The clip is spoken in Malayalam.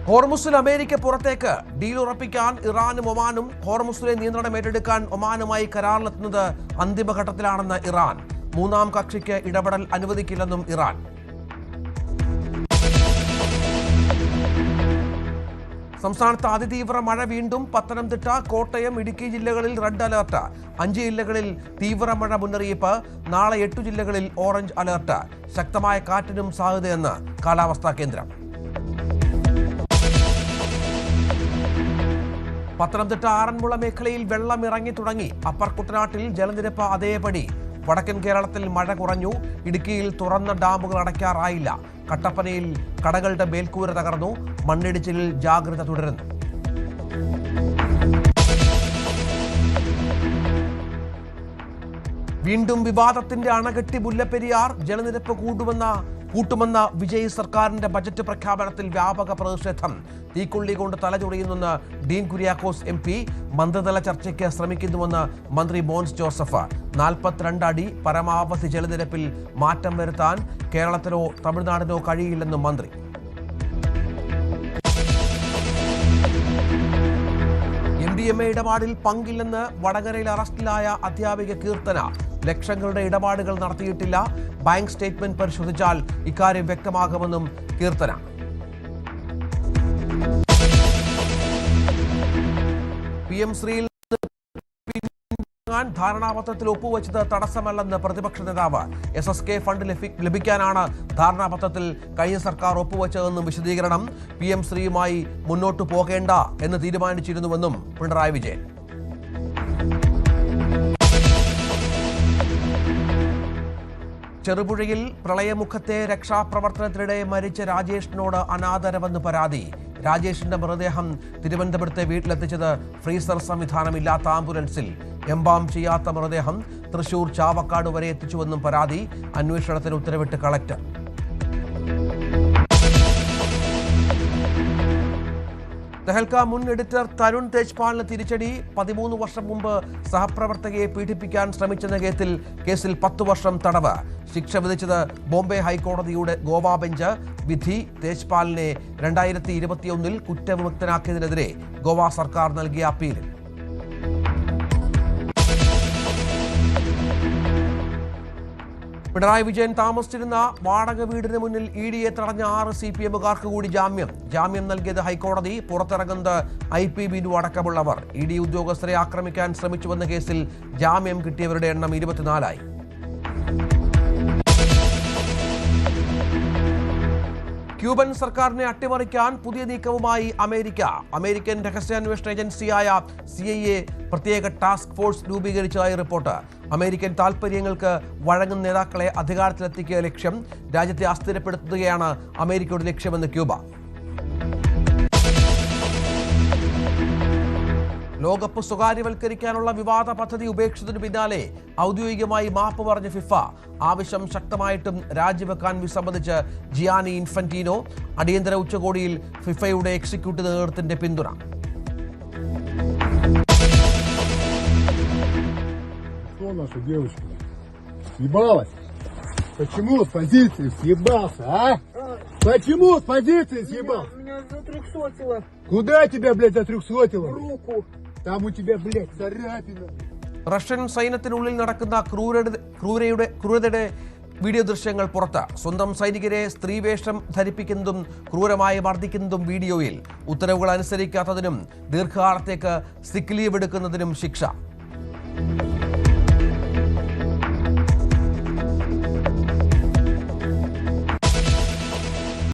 ഹോർമുസിൽ അമേരിക്ക പുറത്തേക്ക് ഡീൽ ഉറപ്പിക്കാൻ ഇറാനും ഒമാനും ഹോർമുസിലെ നിയന്ത്രണം ഏറ്റെടുക്കാൻ ഒമാനുമായി കരാറിലെത്തുന്നത് അന്തിമഘട്ടത്തിലാണെന്ന് ഇറാൻ. മൂന്നാം കക്ഷിക്ക് ഇടപെടൽ അനുവദിക്കില്ലെന്നും ഇറാൻ. സംസ്ഥാനത്ത് അതിതീവ്ര മഴ വീണ്ടും. പത്തനംതിട്ട, കോട്ടയം, ഇടുക്കി ജില്ലകളിൽ റെഡ് അലർട്ട്. 5 ജില്ലകളിൽ തീവ്ര മഴ മുന്നറിയിപ്പ്. നാളെ 8 ജില്ലകളിൽ ഓറഞ്ച് അലർട്ട്. ശക്തമായ കാറ്റിനും സാധ്യതയെന്ന് കാലാവസ്ഥാ കേന്ദ്രം. പത്തനംതിട്ട ആറന്മുള മേഖലയിൽ വെള്ളം ഇറങ്ങി തുടങ്ങി. അപ്പർ കുട്ടനാട്ടിൽ ജലനിരപ്പ് അതേപടി. വടക്കൻ കേരളത്തിൽ മഴ കുറഞ്ഞു. ഇടുക്കിയിൽ തുറന്ന ഡാമുകൾ അടയ്ക്കാറായില്ല. കട്ടപ്പനയിൽ കടകളുടെ മേൽക്കൂര തകർന്നു. മണ്ണിടിച്ചിലിൽ ജാഗ്രത തുടരുന്നു. വീണ്ടും വിവാദത്തിന്റെ അണകെട്ടി മുല്ലപ്പെരിയാർ. ജലനിരപ്പ് കൂട്ടുമെന്ന വിജയ് സർക്കാരിന്റെ ബജറ്റ് പ്രഖ്യാപനത്തിൽ വ്യാപക പ്രതിഷേധം. തീക്കൊള്ളി കൊണ്ട് തലചൊറിയുന്നെന്ന് ഡീൻ കുര്യാക്കോസ് MP. മന്ത്രിതല ചർച്ചയ്ക്ക് ശ്രമിക്കുന്നുവെന്ന് മന്ത്രി മോൻസ് ജോസഫ്. 42 അടി പരമാവധി ജലനിരപ്പിൽ മാറ്റം വരുത്താൻ കേരളത്തിനോ തമിഴ്നാടിനോ കഴിയില്ലെന്നും മന്ത്രി. MDMA ഇടപാടിൽ പങ്കില്ലെന്ന് വടകരയിൽ അറസ്റ്റിലായ അധ്യാപിക കീർത്തന. ലക്ഷങ്ങളുടെ ഇടപാടുകൾ നടത്തിയിട്ടില്ല. ബാങ്ക് സ്റ്റേറ്റ്മെന്റ് പരിശോധിച്ചാൽ ഇക്കാര്യം വ്യക്തമാകുമെന്നും കീർത്തന. PM ശ്രീയിൽ ധാരണാപത്രത്തിൽ ഒപ്പുവെച്ചത് തടസ്സമല്ലെന്ന് പ്രതിപക്ഷ നേതാവ്. SSK ഫണ്ട് ലഭിക്കാനാണ് ധാരണാപത്രത്തിൽ കഴിഞ്ഞ സർക്കാർ ഒപ്പുവെച്ചതെന്നും വിശദീകരണം. PM ശ്രീയുമായി മുന്നോട്ടു പോകേണ്ട എന്ന് തീരുമാനിച്ചിരുന്നുവെന്നും പിണറായി വിജയൻ. ചെറുപുഴയിൽ പ്രളയമുഖത്തെ രക്ഷാപ്രവർത്തനത്തിനിടെ മരിച്ച രാജേഷിനോട് അനാദരവെന്ന് പരാതി. രാജേഷിന്റെ മൃതദേഹം തിരുവനന്തപുരത്തെ വീട്ടിലെത്തിച്ചത് ഫ്രീസർ സംവിധാനമില്ലാത്ത ആംബുലൻസിൽ. എംബാം ചെയ്യാത്ത മൃതദേഹം തൃശൂർ ചാവക്കാട് വരെ എത്തിച്ചുവെന്നും പരാതി. അന്വേഷണത്തിന് ഉത്തരവിട്ട് കളക്ടർ. തെഹൽക്ക മുൻ എഡിറ്റർ തരുൺ തേജ്പാലിന് തിരിച്ചടി. 13 വർഷം മുമ്പ് സഹപ്രവർത്തകയെ പീഡിപ്പിക്കാൻ ശ്രമിച്ചെന്ന കേസിൽ 10 വർഷം തടവ്. ശിക്ഷ വിധിച്ചത് ബോംബെ ഹൈക്കോടതിയുടെ ഗോവ ബെഞ്ച്. വിധി തേജ്പാലിനെ 2021 കുറ്റവിമുക്തനാക്കിയതിനെതിരെ ഗോവ സർക്കാർ നൽകിയ അപ്പീലിൽ. പിണറായി വിജയൻ താമസിച്ചിരുന്ന വാടക വീടിന് മുന്നിൽ EDയെ തടഞ്ഞ 6 CPMകാർക്ക് കൂടി ജാമ്യം നൽകിയത് ഹൈക്കോടതി. പുറത്തിറങ്ങുന്നത് IP ബിനു അടക്കമുള്ളവർ. ED ഉദ്യോഗസ്ഥരെ ആക്രമിക്കാൻ ശ്രമിച്ചുവെന്ന കേസിൽ ജാമ്യം കിട്ടിയവരുടെ എണ്ണം 24ആയി. ക്യൂബൻ സർക്കാരിനെ അട്ടിമറിക്കാൻ പുതിയ നീക്കവുമായി അമേരിക്ക. അമേരിക്കൻ രഹസ്യാന്വേഷണ ഏജൻസിയായ CIA പ്രത്യേക ടാസ്ക് ഫോഴ്സ് രൂപീകരിച്ചതായി റിപ്പോർട്ട്. അമേരിക്കൻ താൽപര്യങ്ങൾക്ക് വഴങ്ങുന്ന നേതാക്കളെ അധികാരത്തിലെത്തിക്കുക ലക്ഷ്യം. രാജ്യത്തെ അസ്ഥിരപ്പെടുത്തുകയാണ് അമേരിക്കയുടെ ലക്ഷ്യമെന്ന് ക്യൂബ. ലോകകപ്പ് സ്വകാര്യവൽക്കരിക്കാനുള്ള വിവാദ പദ്ധതി ഉപേക്ഷിച്ചതിനു പിന്നാലെ ഔദ്യോഗികമായി മാപ്പ് പറഞ്ഞ ഫിഫ. ആവശ്യം ശക്തമായിട്ടും രാജിവെക്കാൻ വിസമ്മതിച്ച് ജിയാനി ഇൻഫന്റീനോ. അടിയന്തര ഉച്ചകോടിയിൽ ഫിഫയുടെ എക്സിക്യൂട്ടീവ് നേതൃത്വത്തിന്റെ പിന്തുണ. Наша девочка съебалась. Почему с позиции съебался, а? Почему с позиции съебался? Меня затрехсотило. Куда тебя, блядь, затрехсотило? Руку. Там у тебя, блядь, царапина. റഷ്യൻ സൈന്യത്തിനുള്ളിൽ നടക്കുന്ന ക്രൂരതയുടെ വീഡിയോ ദൃശ്യങ്ങൾ പുറത്ത്. സ്വന്തം സൈനികരെ സ്ത്രീവേഷം ധരിപ്പിക്കുന്നതും ക്രൂരമായി മർദ്ദിക്കുന്നതും വീഡിയോയിൽ. ഉത്തരവുകൾ അനുസരിക്കാത്തതിനും ദീർഘകാലത്തേക്ക് സിക്ക് ലീവ് എടുക്കുന്നതിനും ശിക്ഷ.